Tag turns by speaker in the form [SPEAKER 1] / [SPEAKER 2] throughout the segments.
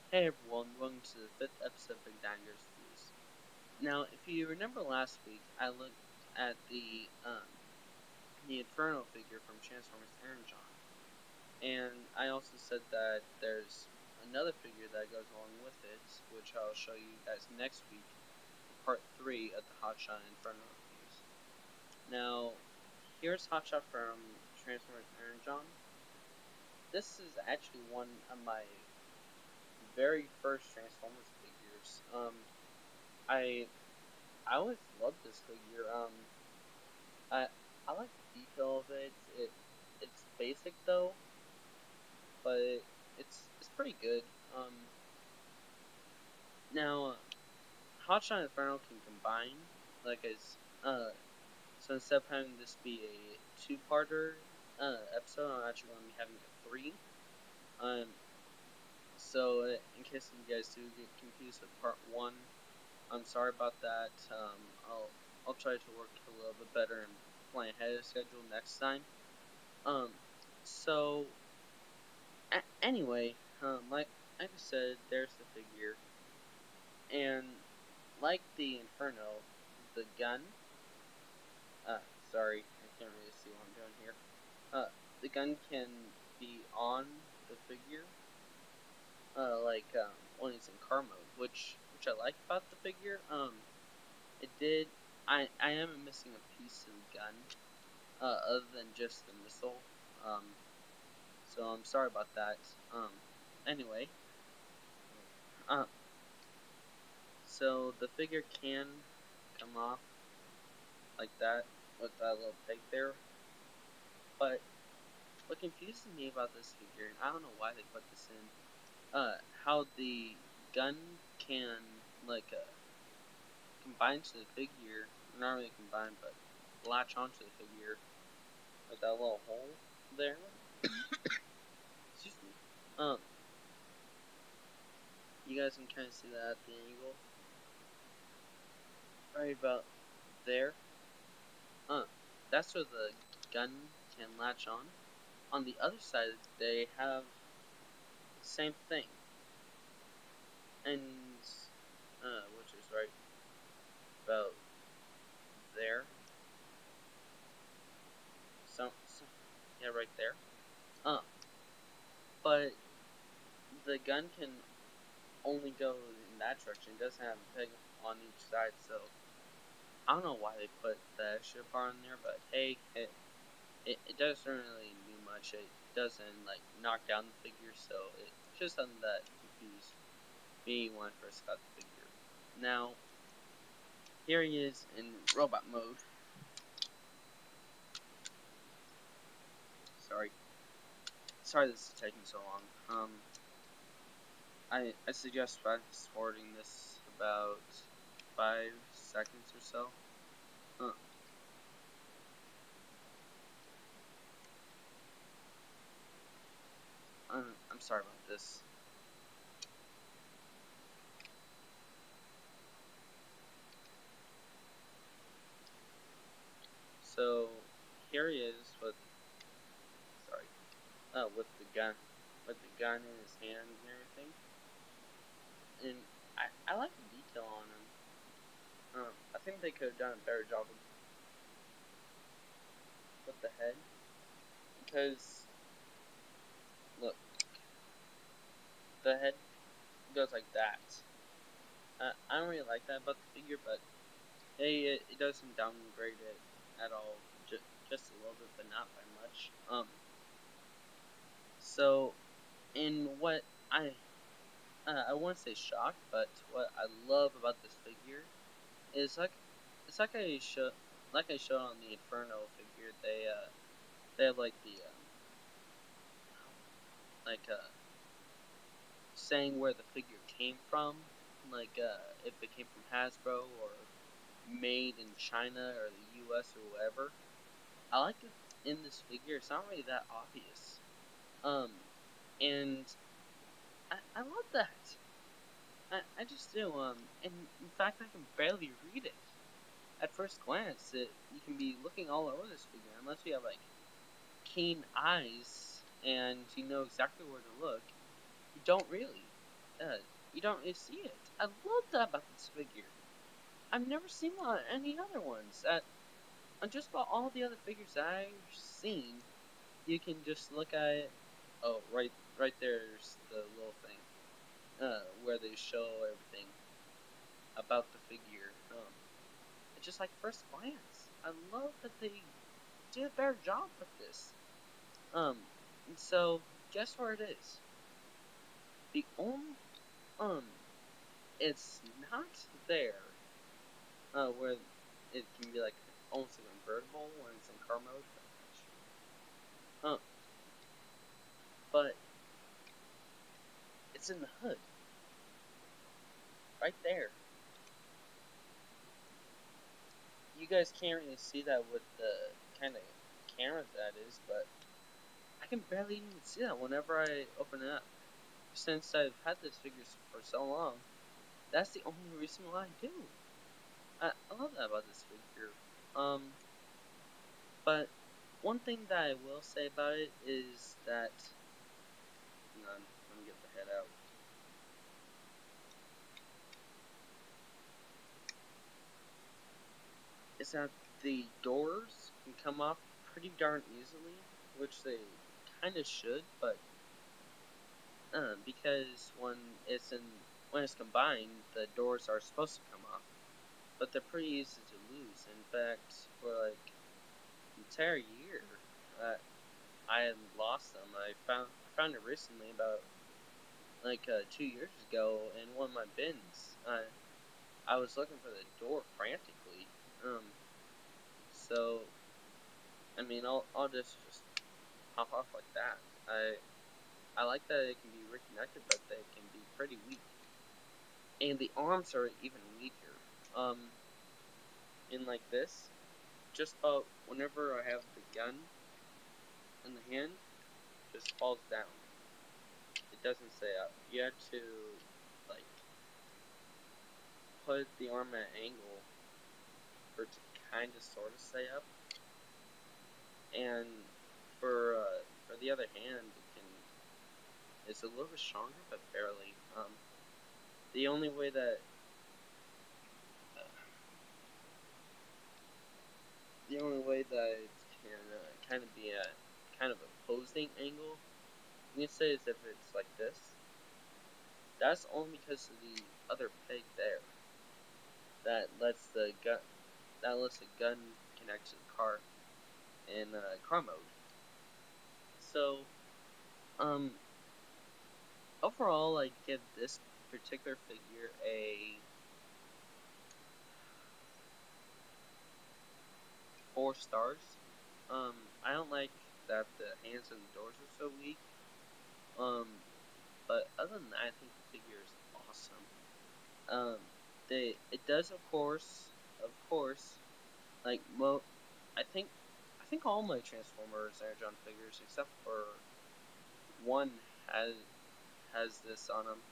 [SPEAKER 1] Hey everyone, welcome to the 5th episode of Big Diners Reviews. Now, if you remember last week, I looked at the Inferno figure from Transformers Energon, and I also said that there's another figure that goes along with it, which I'll show you guys next week for part 3 of the Hotshot Inferno reviews. Now, here's Hotshot from Transformers Energon. This is actually one of my very first Transformers figures. I I always loved this figure. I I like the detail of it. It's basic though, but it's pretty good. Now Hotshot and Inferno can combine like as so instead of having this be a two-parter episode, I'm actually going to be having a three. Um, so in case you guys do get confused with part one, I'm sorry about that. I'll try to work a little bit better and plan ahead of schedule next time. Um, so anyway, like I said, there's the figure, and like the Inferno, the gun. Uh, sorry, I can't really see what I'm doing here. The gun can be on the figure, when it's in car mode, which I like about the figure. It did. I am missing a piece of the gun, other than just the missile. So I'm sorry about that. Anyway, uh, so the figure can come off like that with that little peg there, but what confuses me about this figure, and I don't know why they put this in, how the gun can combine to the figure, not really combine, but latch onto the figure with that little hole there. Excuse me. You guys can kind of see that at the angle, right about there. Uh, that's where the gun can latch on. On the other side, they have the same thing, and which is right about there. So yeah, right there. Uh, but the gun can only go in that direction. It doesn't have a peg on each side, so I don't know why they put the extra bar in there. But hey, it doesn't really do much. It doesn't knock down the figure, so it's just something that confused me when I first got the figure. Now here he is in robot mode. Sorry this is taking so long. I suggest fast forwarding this about 5 seconds or so. Uh, I'm sorry about this. So here he is with the gun in his hands and everything. And I like the detail on him. I think they could have done a better job with the head, because look, the head goes like that. I don't really like that about the figure, but hey, it doesn't downgrade it at all. Just a little bit, but not by much. So in what I wouldn't say shocked, but what I love about this figure is it's like I showed on the Inferno figure. They have saying where the figure came from, if it came from Hasbro or made in China or the U.S. or whatever. I like it in this figure. It's not really that obvious. And I love that. I just do. And in fact, I can barely read it. At first glance, you can be looking all over this figure unless you have keen eyes and you know exactly where to look. You don't really. you don't really see it. I love that about this figure. I've never seen that on any other ones. On just about all the other figures I've seen, you can just look at it. Oh, right there's the little thing, where they show everything about the figure. It's just like first glance. I love that they did a better job with this. And so guess where it is? The only, um, it's not there, where it can be like almost like convertible when it's in car mode. But it's in the hood, right there. You guys can't really see that with the kind of camera that is, but I can barely even see that whenever I open it up. Since I've had this figure for so long, that's the only reason why I do. I love that about this figure. But one thing that I will say about it is that, hang on, let me get the head out. Is that the doors can come off pretty darn easily, which they kind of should, but because when it's combined, the doors are supposed to come off, but they're pretty easy to lose. In fact, for like an entire year, I had lost them. I found it recently, about like 2 years ago, in one of my bins. I was looking for the door frantically. So I mean, all this just pop off like that. I like that it can be reconnected, but they can be pretty weak. And the arms are even weaker. In like this, just about whenever I have the gun in the hand, just falls down. It doesn't stay up. You have to like put the arm at an angle for it to kind of sort of stay up. And for the other hand, it's a little bit stronger, but barely. The only way that it can kind of be a kind of opposing angle, you can say, is if it's like this. That's only because of the other peg there that lets the gun connect to the car in car mode. So, overall, I give this particular figure a 4 stars. I don't like that the hands and the doors are so weak. But other than that, I think the figure is awesome. It does, of course, like I think all my Transformers Energon figures, except for one, has this on them,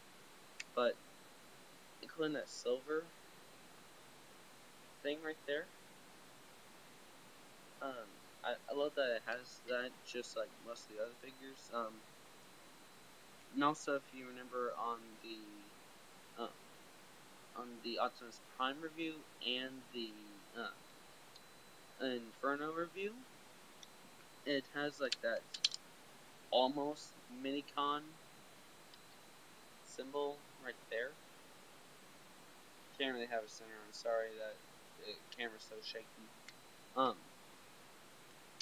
[SPEAKER 1] but including that silver thing right there. I love that it has that, just like most of the other figures. And also, if you remember on the Optimus Prime review and the Inferno review, it has like that almost Minicon symbol right there. Can't really have a center. I'm sorry that the camera's so shaky.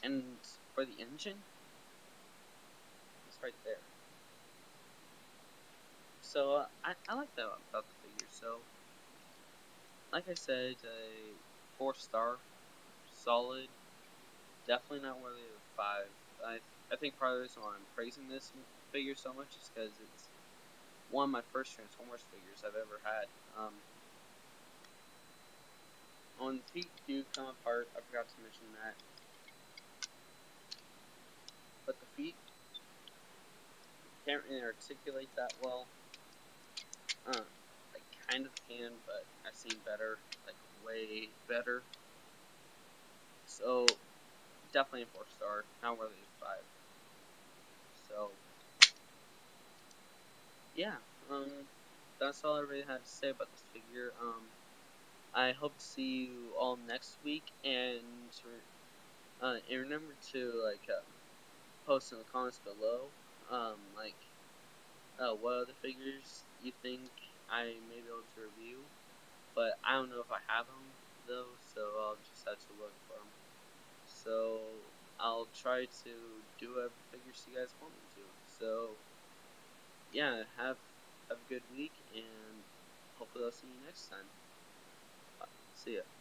[SPEAKER 1] And for the engine, it's right there. So I like that about the figure. So, like I said, a 4-star, solid. Definitely not worthy of a 5. I think part of the reason why I'm praising this figure so much is because it's one of my first Transformers figures I've ever had. When the feet do come apart, I forgot to mention that. But the feet can't really articulate that well. I kind of can, but I've seen better, like way better. So definitely a 4-star, not worthy of 5. So yeah, that's all I really have to say about this figure. I hope to see you all next week, and remember to post in the comments below, what other figures you think I may be able to review. But I don't know if I have them though, so I'll just have to look for them. So I'll try to do whatever figures you guys want me to. So yeah, have a good week, and hopefully I'll see you next time. Bye. See ya.